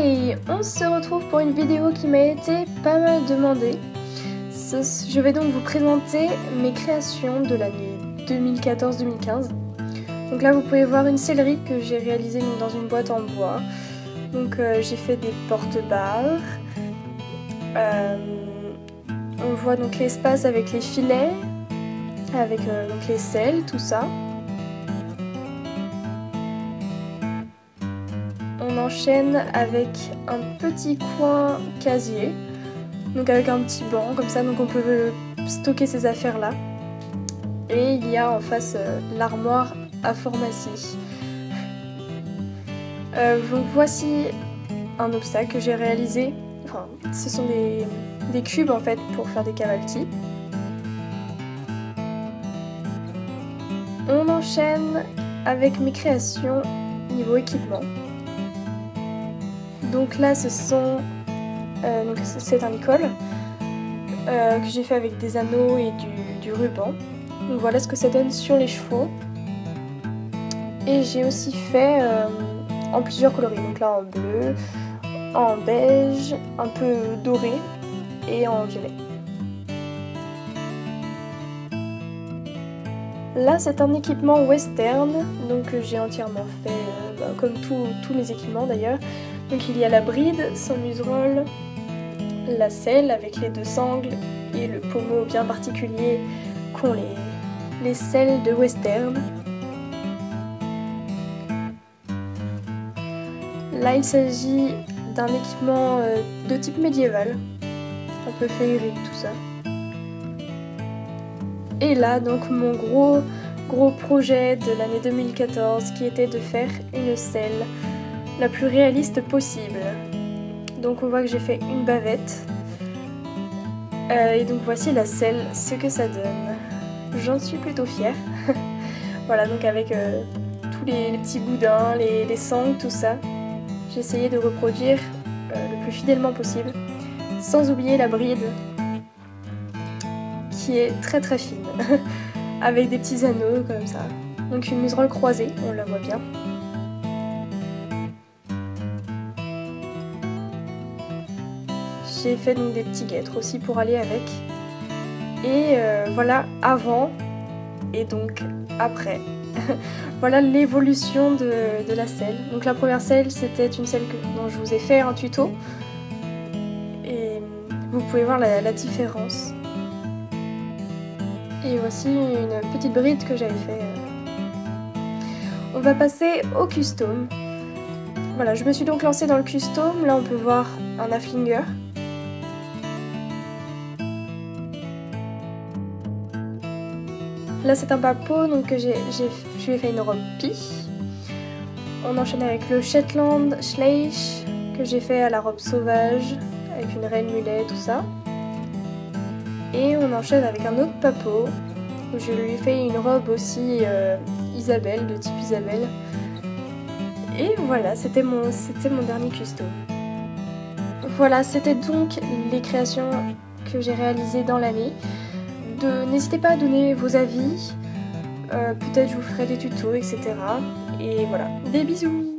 Et on se retrouve pour une vidéo qui m'a été pas mal demandée. Je vais donc vous présenter mes créations de l'année 2014-2015. Donc là vous pouvez voir une sellerie que j'ai réalisée dans une boîte en bois. Donc j'ai fait des porte-barres. On voit donc l'espace avec les filets, avec donc les selles, tout ça. On enchaîne avec un petit coin casier, donc avec un petit banc comme ça, donc on peut stocker ces affaires là. Et il y a en face l'armoire à pharmacie. Donc voici un obstacle que j'ai réalisé. Enfin, ce sont des cubes en fait pour faire des cavaltis. On enchaîne avec mes créations niveau équipement. Donc là c'est un col que j'ai fait avec des anneaux et du ruban. Donc voilà ce que ça donne sur les chevaux. Et j'ai aussi fait en plusieurs coloris, donc là en bleu, en beige, un peu doré et en violet. Là c'est un équipement western, donc j'ai entièrement fait comme tous mes équipements d'ailleurs. Donc il y a la bride, son muserolle, la selle avec les deux sangles et le pommeau bien particulier qu'ont les selles de western. Là il s'agit d'un équipement de type médiéval, un peu féerique tout ça. Et là donc mon gros projet de l'année 2014 qui était de faire une selle la plus réaliste possible. Donc on voit que j'ai fait une bavette. Et donc voici la selle, ce que ça donne. J'en suis plutôt fière. Voilà, donc avec tous les petits boudins, les sangles, tout ça. J'ai essayé de reproduire le plus fidèlement possible, sans oublier la bride, qui est très fine, avec des petits anneaux comme ça. Donc une muserolle croisée, on la voit bien. J'ai fait donc des petits guêtres aussi pour aller avec. Et voilà avant et donc après. Voilà l'évolution de la selle. Donc la première selle, c'était une selle dont je vous ai fait un tuto. Et vous pouvez voir la différence. Et voici une petite bride que j'avais fait. On va passer au custom. Voilà, je me suis donc lancée dans le custom. Là on peut voir un afflinger. Là c'est un papeau, donc je lui ai fait une robe pie. On enchaîne avec le Shetland Schleich que j'ai fait à la robe sauvage, avec une reine mulet, tout ça. Et on enchaîne avec un autre papeau, où je lui ai fait une robe aussi Isabelle, de type Isabelle. Et voilà, c'était mon dernier custom. Voilà, c'était donc les créations que j'ai réalisées dans l'année. N'hésitez pas à donner vos avis, peut-être je vous ferai des tutos, etc. Et voilà, des bisous!